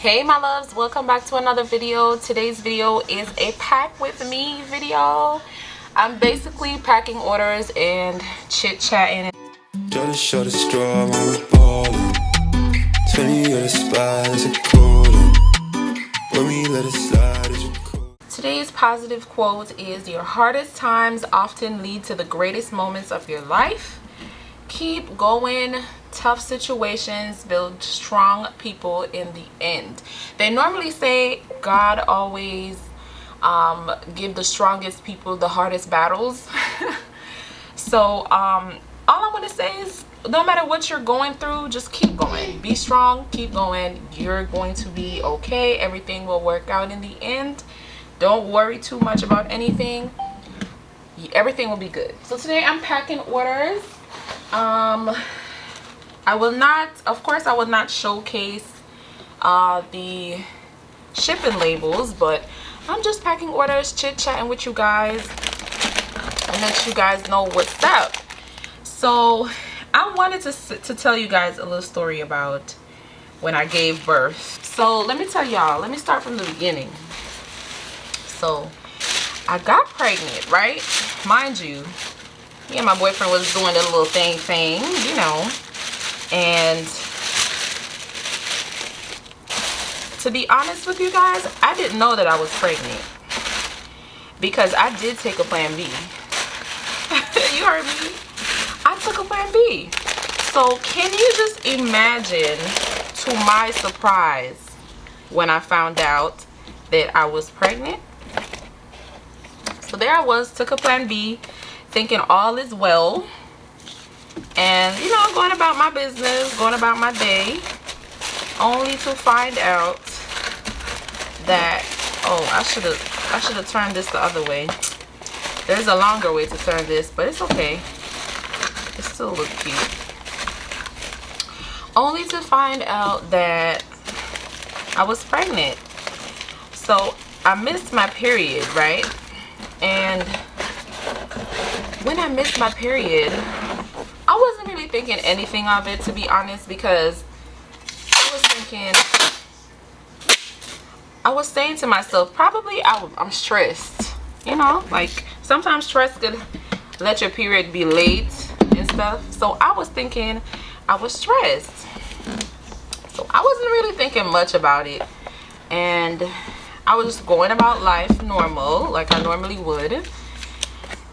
Hey my loves, welcome back to another video. Today's video is a pack with me video. I'm basically packing orders and chit-chatting. Just shut a straw on the ball. 20 at a spot is a quarter. When we let it slide is a quarter. Today's positive quote is, your hardest times often lead to the greatest moments of your life. Keep going. Tough situations build strong people in the end. They normally say God always give the strongest people the hardest battles. So all I want to say is, no matter what you're going through, just keep going. Be strong, keep going. You're going to be okay. Everything will work out in the end. Don't worry too much about anything. Everything will be good. So today I'm packing orders. I will not, of course, I will not showcase the shipping labels, but I'm just packing orders, chit-chatting with you guys, and let you guys know what's up. So I wanted to tell you guys a little story about when I gave birth. So let me tell y'all, let me start from the beginning. So I got pregnant, right? Mind you, me and my boyfriend was doing the little thing, you know. And to be honest with you guys, I didn't know that I was pregnant because I did take a plan B. You heard me? I took a plan B. So can you just imagine, to my surprise, when I found out that I was pregnant? So there I was, took a plan B, thinking all is well. And, you know, going about my business, going about my day, only to find out that, oh, I should have turned this the other way. There's a longer way to turn this, but it's okay. It still looks cute. Only to find out that I was pregnant. So I missed my period, right? And when I missed my period, I wasn't really thinking anything of it, to be honest, because I was saying to myself, probably I'm stressed, you know, like sometimes stress could let your period be late and stuff. So I was thinking I was stressed, so I wasn't really thinking much about it, and I was just going about life normal, like I normally would.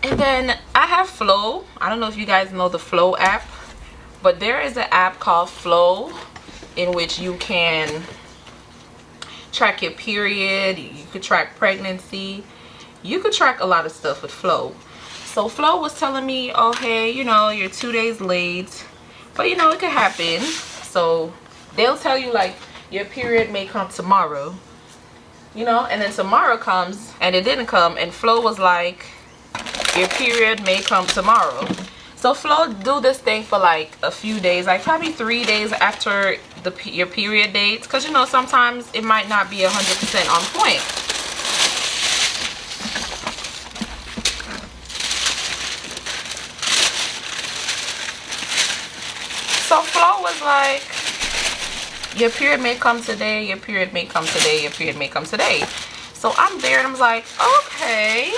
And then I have Flow. I don't know if you guys know the Flow app, but there is an app called Flow in which you can track your period, you could track pregnancy, you could track a lot of stuff with Flow. So Flow was telling me, oh hey, you know, you're 2 days late, but you know, it could happen. So they'll tell you like your period may come tomorrow, you know, and then tomorrow comes and it didn't come, and Flow was like, your period may come tomorrow. So Flow do this thing for like a few days, like probably 3 days after your period date, because you know sometimes it might not be 100% on point. So Flow was like, your period may come today, your period may come today, your period may come today. So I'm there and I'm like, okay.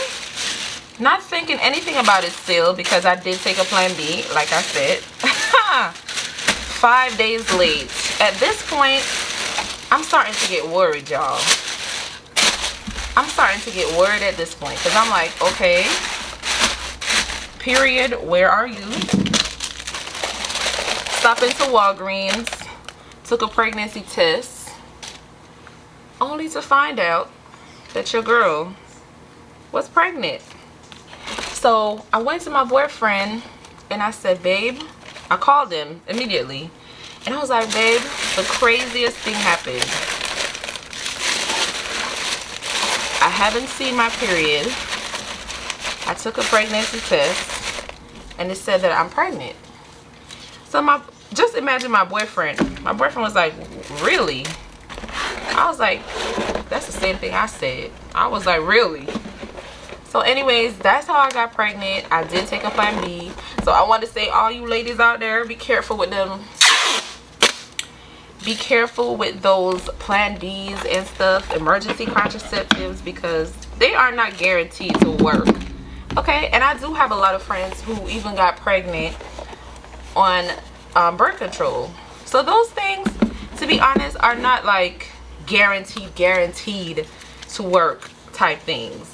Not thinking anything about it still, because I did take a plan B, like I said. 5 days late. At this point, I'm starting to get worried, y'all. I'm starting to get worried at this point, because I'm like, okay, period, where are you? Stopped into Walgreens, took a pregnancy test, only to find out that your girl was pregnant. So I went to my boyfriend and I said, babe, I called him immediately and I was like, babe, the craziest thing happened. I haven't seen my period. I took a pregnancy test and it said that I'm pregnant. So just imagine my boyfriend. My boyfriend was like, really? I was like, that's the same thing I said. I was like, really? So anyways, that's how I got pregnant. I did take a plan B. So I want to say, all you ladies out there, be careful with them be careful with those Plan Bs and stuff, emergency contraceptives, because they are not guaranteed to work. Okay, and I do have a lot of friends who even got pregnant on birth control. So those things, to be honest, are not like guaranteed to work type things.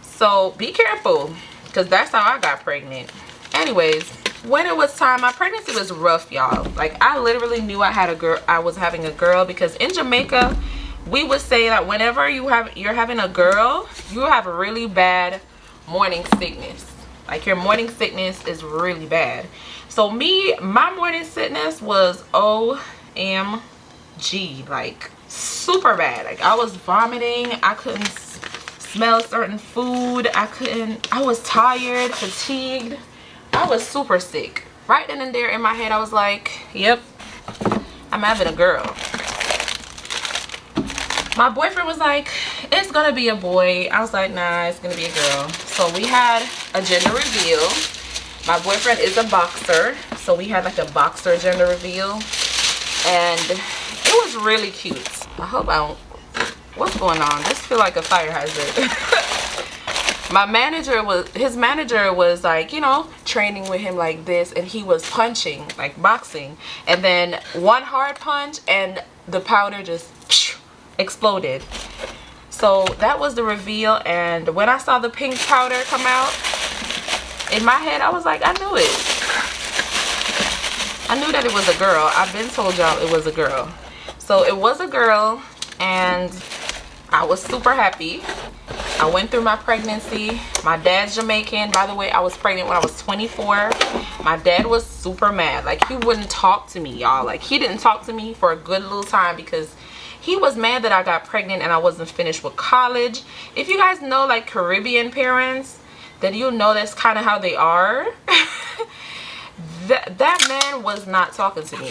So be careful, because that's how I got pregnant. Anyways, when it was time, my pregnancy was rough, y'all. Like, I literally knew I had a girl, I was having a girl, because in Jamaica we would say that whenever you're having a girl, you have a really bad morning sickness. Like, your morning sickness is really bad. So my morning sickness was OMG, like super bad. Like, I was vomiting, I couldn't smell certain food, I was tired, fatigued, I was super sick. Right then and there in my head I was like, yep, I'm having a girl. My boyfriend was like, it's gonna be a boy. I was like, nah, it's gonna be a girl. So we had a gender reveal. My boyfriend is a boxer, so we had like a boxer gender reveal, and it was really cute. I hope I don't, what's going on? This feel like a fire hazard. His manager was like, you know, training with him like this, and he was punching, like boxing, and then one hard punch and the powder just exploded. So that was the reveal, and when I saw the pink powder come out, in my head I was like, I knew it. I knew that it was a girl. I've been told y'all it was a girl. So it was a girl, and I was super happy. I went through my pregnancy. My dad's Jamaican. By the way, I was pregnant when I was 24. My dad was super mad. Like, he wouldn't talk to me, y'all. Like, he didn't talk to me for a good little time because he was mad that I got pregnant and I wasn't finished with college. If you guys know, like, Caribbean parents, then you'll know that's kind of how they are. That man was not talking to me.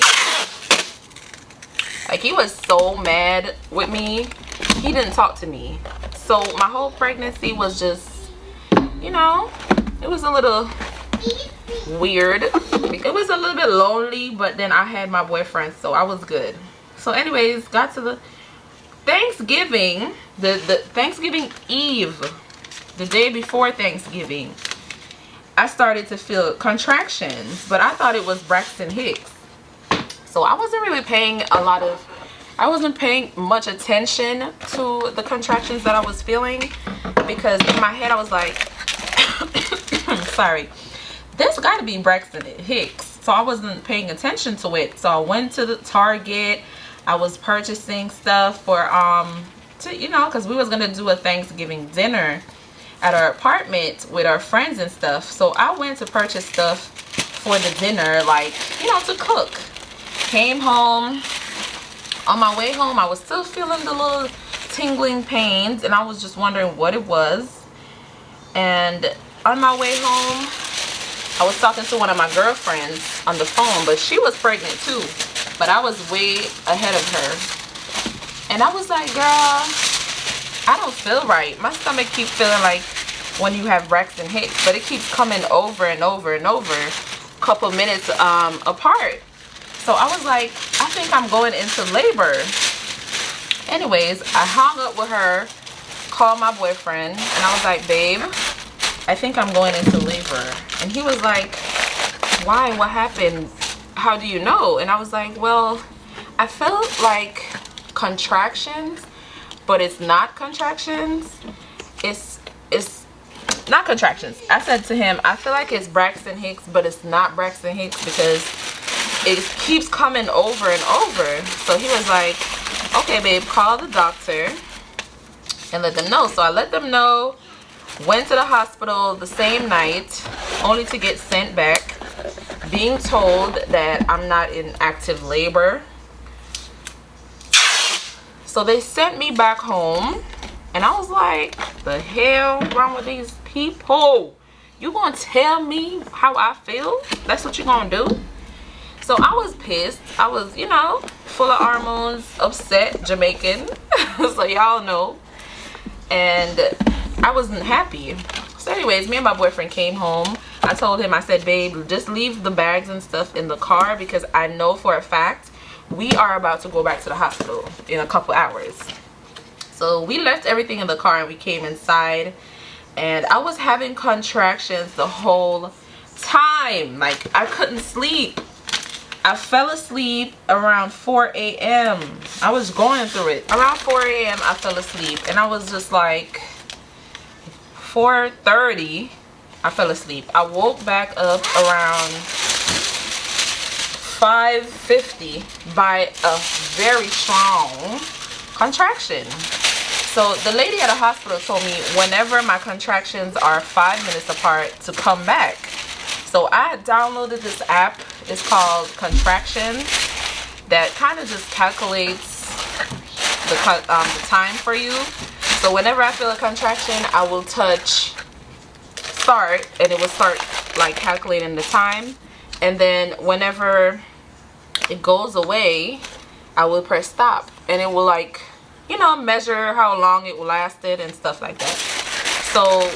Like, he was so mad with me. He didn't talk to me. So my whole pregnancy was just, you know, it was a little weird. It was a little bit lonely, but then I had my boyfriend, so I was good. So anyways, got to the Thanksgiving, the Thanksgiving Eve, the day before Thanksgiving, I started to feel contractions, but I thought it was Braxton Hicks. So I wasn't really paying I wasn't paying much attention to the contractions that I was feeling, because in my head I was like, sorry, this got to be Braxton Hicks. So I wasn't paying attention to it. So I went to the Target. I was purchasing stuff for you know, because we was gonna do a Thanksgiving dinner at our apartment with our friends and stuff. So I went to purchase stuff for the dinner, like, you know, to cook. Came home. On my way home, I was still feeling the little tingling pains, and I was just wondering what it was. And on my way home, I was talking to one of my girlfriends on the phone, but she was pregnant too, but I was way ahead of her. And I was like, girl, I don't feel right. My stomach keeps feeling like when you have Braxton Hicks, but it keeps coming over and over and over, a couple minutes apart. So I was like, I think I'm going into labor. Anyways, I hung up with her, called my boyfriend, and I was like, babe, I think I'm going into labor. And he was like, why? What happened? How do you know? And I was like, well, I felt like contractions, but it's not contractions. It's not contractions. I said to him, I feel like it's Braxton Hicks, but it's not Braxton Hicks because it keeps coming over and over. So he was like, okay babe, call the doctor and let them know. So I let them know, went to the hospital the same night, only to get sent back being told that I'm not in active labor. So they sent me back home, and I was like, the hell wrong with these people? You gonna tell me how I feel? That's what you gonna do? So I was pissed. I was, you know, full of hormones, upset, Jamaican. So y'all know. And I wasn't happy. So anyways, me and my boyfriend came home. I told him, I said, babe, just leave the bags and stuff in the car, because I know for a fact we are about to go back to the hospital in a couple hours. So we left everything in the car and we came inside, and I was having contractions the whole time. Like, I couldn't sleep. I fell asleep around 4 a.m. I was going through it. Around 4 a.m. I fell asleep, and I was just like 4:30 I fell asleep. I woke back up around 5:50 by a very strong contraction. So the lady at the hospital told me whenever my contractions are 5 minutes apart to come back. So I downloaded this app. It's called Contractions, that kind of just calculates the time for you. So whenever I feel a contraction, I will touch start, and it will start like calculating the time. And then whenever it goes away, I will press stop, and it will, like, you know, measure how long it lasted and stuff like that. So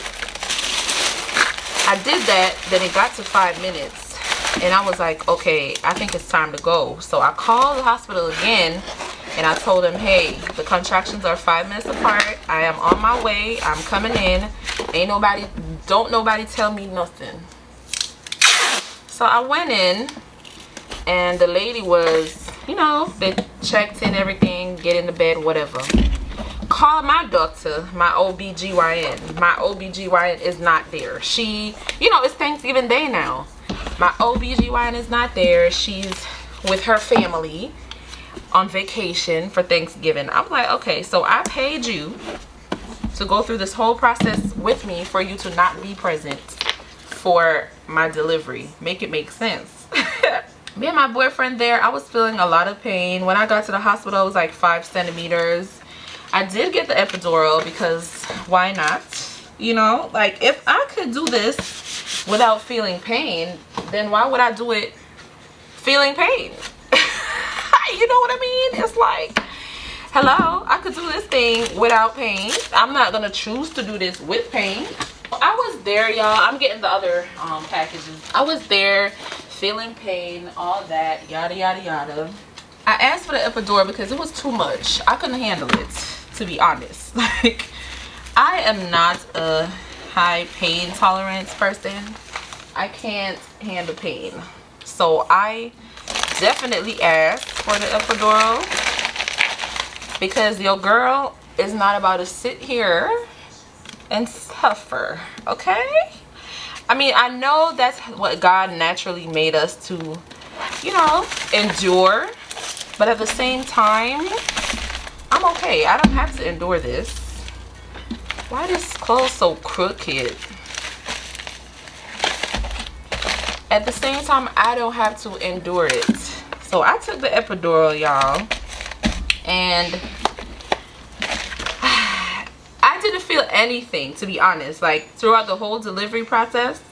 I did that. Then it got to 5 minutes, and I was like, okay, I think it's time to go. So I called the hospital again, and I told them, hey, the contractions are 5 minutes apart. I am on my way. I'm coming in. Don't nobody tell me nothing. So I went in, and the lady was, you know, they checked in everything, get in the bed, whatever. Call my doctor, my OBGYN. My OBGYN is not there. She, you know, it's Thanksgiving Day now. My OBGYN is not there. She's with her family on vacation for Thanksgiving. I'm like, okay, so I paid you to go through this whole process with me for you to not be present for my delivery. Make it make sense. Me and my boyfriend there, I was feeling a lot of pain. When I got to the hospital, it was like 5 centimeters. I did get the epidural because why not? You know, like, if I could do this without feeling pain, then why would I do it feeling pain? You know what I mean? It's like, hello, I could do this thing without pain. I'm not gonna choose to do this with pain. I was there, y'all. I'm getting the other packages. I was there feeling pain, all that, yada yada yada. I asked for the epidural because it was too much. I couldn't handle it, to be honest. Like, I am not a high pain tolerance person. I can't handle pain. So I definitely asked for the epidural because your girl is not about to sit here and suffer, okay? I mean, I know that's what God naturally made us to, you know, endure. But at the same time, I'm okay. I don't have to endure this. Why is this clothes so crooked? At the same time, I don't have to endure it. So I took the epidural, y'all. And I didn't feel anything, to be honest. Like, throughout the whole delivery process,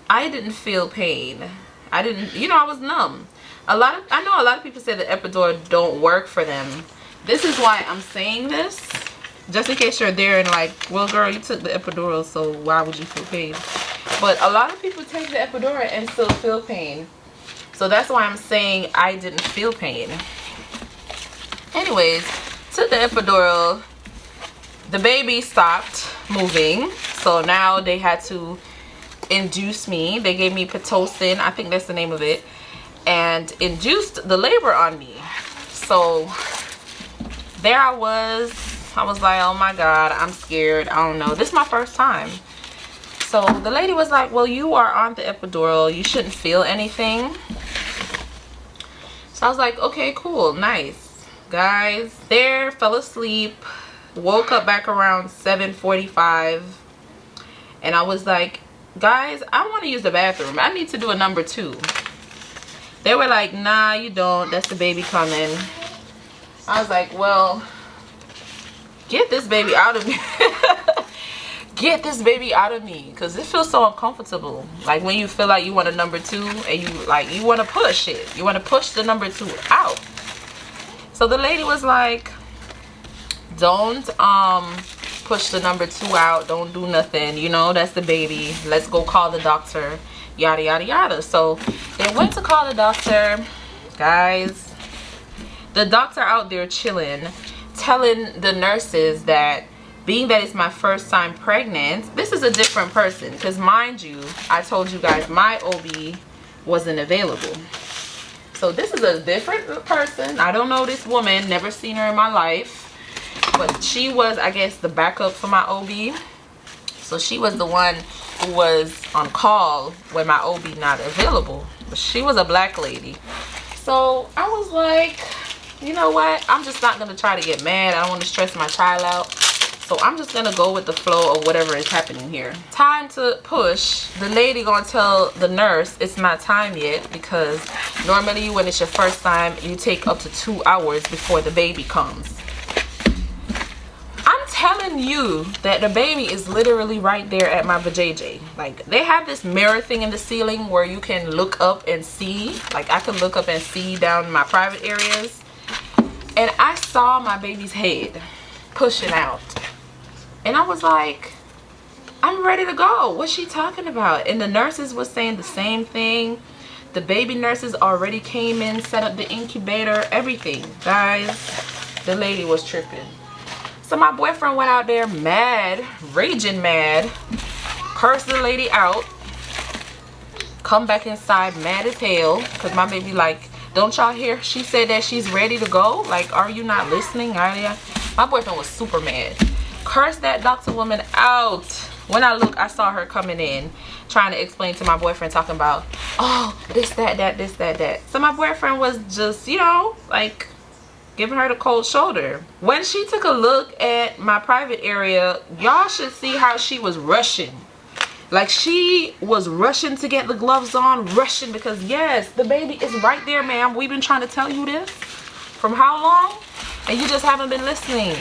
I didn't feel pain. I didn't, you know, I was numb. I know a lot of people say the epidural don't work for them. This is why I'm saying this, just in case you're there and like, well, girl, you took the epidural, so why would you feel pain? But a lot of people take the epidural and still feel pain. So that's why I'm saying I didn't feel pain. Anyways, took the epidural. The baby stopped moving, so now they had to induce me. They gave me Pitocin, I think that's the name of it, and induced the labor on me. So there I was like, oh my God, I'm scared. I don't know, this is my first time. So the lady was like, well, you are on the epidural, you shouldn't feel anything. So I was like, okay, cool, nice. Guys, there, fell asleep, woke up back around 7:45, and I was like, guys, I want to use the bathroom. I need to do a number 2. They were like, nah, you don't, that's the baby coming. I was like, well, get this baby out of me. Get this baby out of me, because it feels so uncomfortable. Like when you feel like you want a number 2 and you want to push it, you want to push the number 2 out. So the lady was like, don't push the number 2 out, don't do nothing, you know, that's the baby, let's go call the doctor, yada yada yada. So they went to call the doctor. Guys, the doctor out there chilling, telling the nurses that being that it's my first time pregnant, this is a different person. Because mind you, I told you guys my OB wasn't available. So this is a different person. I don't know this woman, never seen her in my life. But she was, I guess, the backup for my OB. So she was the one who was on call when my OB not available. But she was a black lady. So I was like, you know what? I'm just not going to try to get mad. I don't want to stress my child out. So I'm just going to go with the flow of whatever is happening here. Time to push. The lady going to tell the nurse it's not time yet, because normally when it's your first time, you take up to 2 hours before the baby comes. I'm telling you that the baby is literally right there at my vajayjay. Like, they have this mirror thing in the ceiling where you can look up and see. Like, I can look up and see down my private areas. And I saw my baby's head pushing out. And I was like, I'm ready to go. What's she talking about? And the nurses was saying the same thing. The baby nurses already came in, set up the incubator, everything. Guys, the lady was tripping. So my boyfriend went out there mad, raging mad, cursed the lady out, come back inside mad as hell, because my baby like, don't y'all hear? She said that she's ready to go. Like, are you not listening? My boyfriend was super mad. Cursed that doctor woman out. When I look, I saw her coming in trying to explain to my boyfriend, talking about, oh, this, that, that. So my boyfriend was just, you know, like, giving her the cold shoulder. When she took a look at my private area, y'all should see how she was rushing. Like, she was rushing to get the gloves on, rushing, because yes, the baby is right there, ma'am. We've been trying to tell you this from how long? And you just haven't been listening,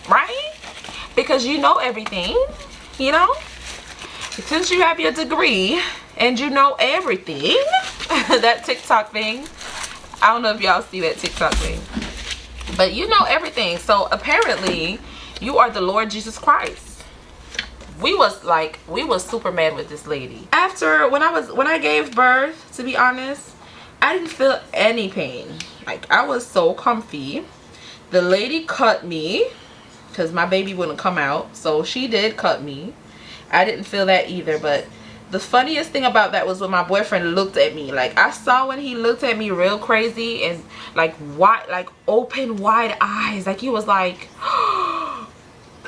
right? Because you know everything, you know? Since you have your degree and you know everything, that TikTok thing. I don't know if y'all see that TikTok thing. But you know everything. So apparently, you are the Lord Jesus Christ. We was super mad with this lady. After, when I gave birth, to be honest, I didn't feel any pain. Like, I was so comfy. The lady cut me, because my baby wouldn't come out. So she did cut me. I didn't feel that either. But the funniest thing about that was when my boyfriend looked at me. Like, I saw when he looked at me real crazy and like open wide eyes. Like, he was like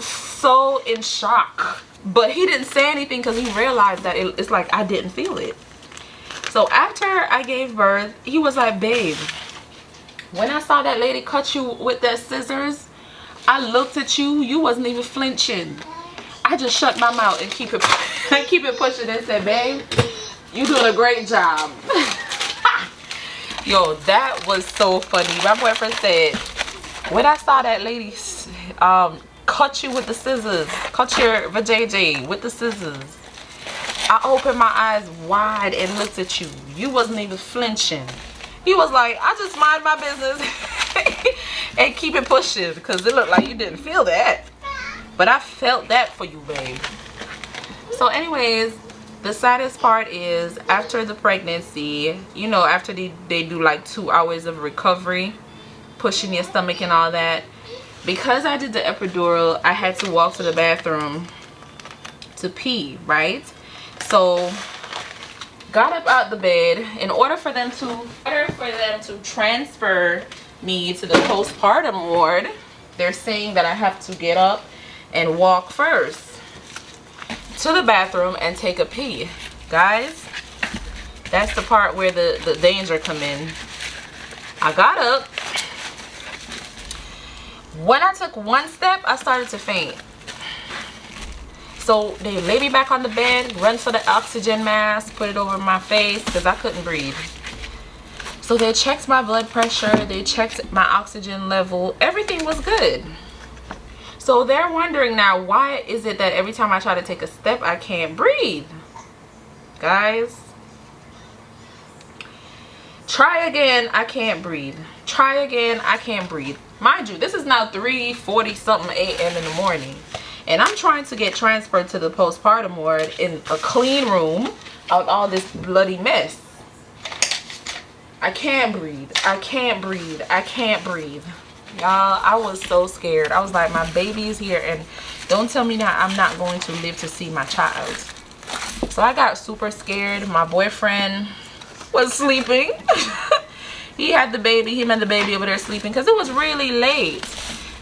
so in shock. But he didn't say anything because he realized that it's like I didn't feel it. So after I gave birth, he was like, babe, when I saw that lady cut you with that scissors, I looked at you, you wasn't even flinching. I just shut my mouth and keep it pushing and said, babe, you doing a great job. Yo, that was so funny. My boyfriend said, when I saw that lady cut you with the scissors, cut your vajayjay with the scissors, I opened my eyes wide and looked at you. You wasn't even flinching. He was like, I just mind my business and keep it pushing, because it looked like you didn't feel that. But I felt that for you, babe. So anyways, the saddest part is after the pregnancy, you know, after they do like 2 hours of recovery, pushing your stomach and all that, because I did the epidural, I had to walk to the bathroom to pee, right? So got up out the bed. In order for them to transfer me to the postpartum ward, they're saying that I have to get up and walk first to the bathroom and take a pee. Guys, that's the part where the danger come in. I got up. When I took one step, I started to faint. So they lay me back on the bed, run for the oxygen mask, put it over my face because I couldn't breathe. So they checked my blood pressure, they checked my oxygen level, everything was good. So they're wondering now, why is it that every time I try to take a step, I can't breathe? Guys, try again, I can't breathe. Try again, I can't breathe. Mind you, this is now 3:40 something a.m. in the morning. And I'm trying to get transferred to the postpartum ward in a clean room out all this bloody mess. I can't breathe. I can't breathe. I can't breathe. Y'all, I was so scared. I was like, my baby is here, and don't tell me that I'm not going to live to see my child. So I got super scared. My boyfriend was sleeping. He had the baby. Him and the baby over there sleeping because it was really late.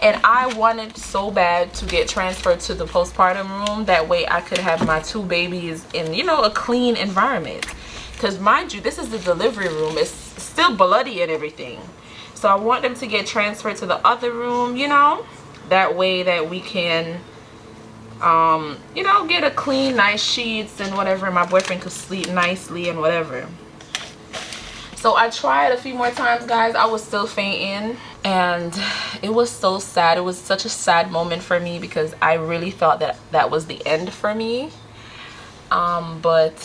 And I wanted so bad to get transferred to the postpartum room. That way I could have my 2 babies in, you know, a clean environment. Because mind you, this is the delivery room. It's still bloody and everything. So I want them to get transferred to the other room, you know. That way that we can, you know, get a clean, nice sheets and whatever. My boyfriend could sleep nicely and whatever. So I tried a few more times, guys. I was still fainting. And it was so sad. It was such a sad moment for me because I really thought that that was the end for me. But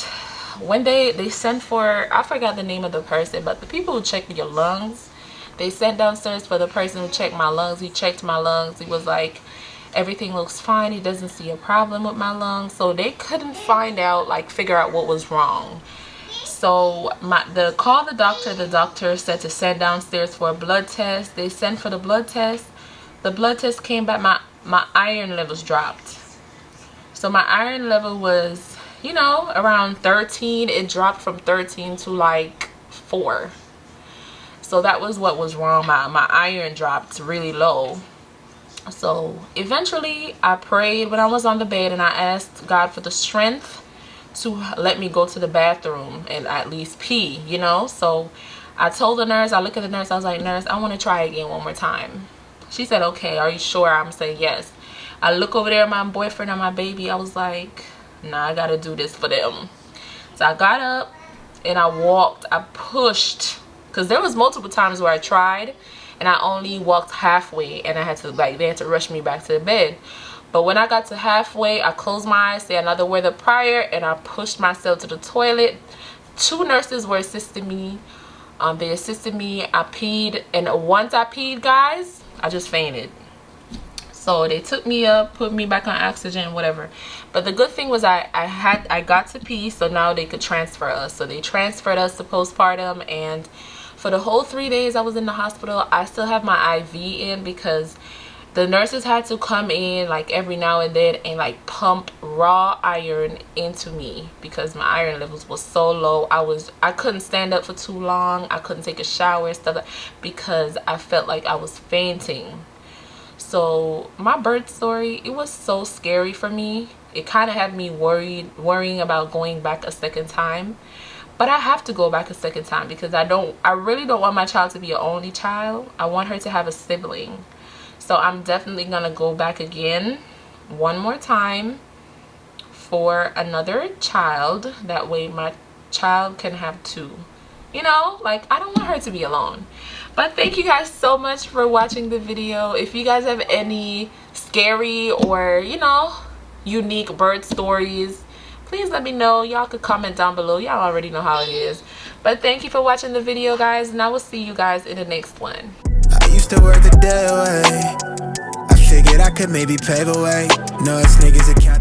when they sent for, I forgot the name of the person, but the people who check your lungs, they sent downstairs for the person who checked my lungs. He checked my lungs. He was like, everything looks fine. He doesn't see a problem with my lungs. So they couldn't find out, like, figure out what was wrong. So call the doctor. The doctor said to send downstairs for a blood test. They sent for the blood test. The blood test came back. My iron levels dropped. So my iron level was, you know, around 13. It dropped from 13 to like 4. So that was what was wrong. My iron dropped really low. So eventually I prayed when I was on the bed, and I asked God for the strength to let me go to the bathroom and at least pee, you know. So I told the nurse, I looked at the nurse, I was like, nurse, I want to try again one more time. She said, okay, are you sure? I'm saying yes. I look over there at my boyfriend and my baby. I was like, nah, I gotta do this for them. So I got up and I walked. I pushed, because there was multiple times where I tried and I only walked halfway, and I had to, like, they had to rush me back to the bed. But when I got to halfway, I closed my eyes, say another word of prayer, and I pushed myself to the toilet. 2 nurses were assisting me. They assisted me. I peed, and once I peed, guys, I just fainted. So they took me up, put me back on oxygen, whatever. But the good thing was I got to pee, so now they could transfer us. So they transferred us to postpartum, and for the whole 3 days I was in the hospital, I still have my IV in because the nurses had to come in like every now and then and like pump raw iron into me because my iron levels was so low. I couldn't stand up for too long. I couldn't take a shower and stuff because I felt like I was fainting. So my birth story, it was so scary for me. It kind of had me worrying about going back a second time. But I have to go back a second time because I really don't want my child to be an only child. I want her to have a sibling. So I'm definitely going to go back again one more time for another child. That way my child can have 2. You know, like, I don't want her to be alone. But thank you guys so much for watching the video. If you guys have any scary or, you know, unique birth stories, please let me know. Y'all could comment down below. Y'all already know how it is. But thank you for watching the video, guys, and I will see you guys in the next one. I used to work the day away. I figured I could maybe pave a way. No, it's niggas that count.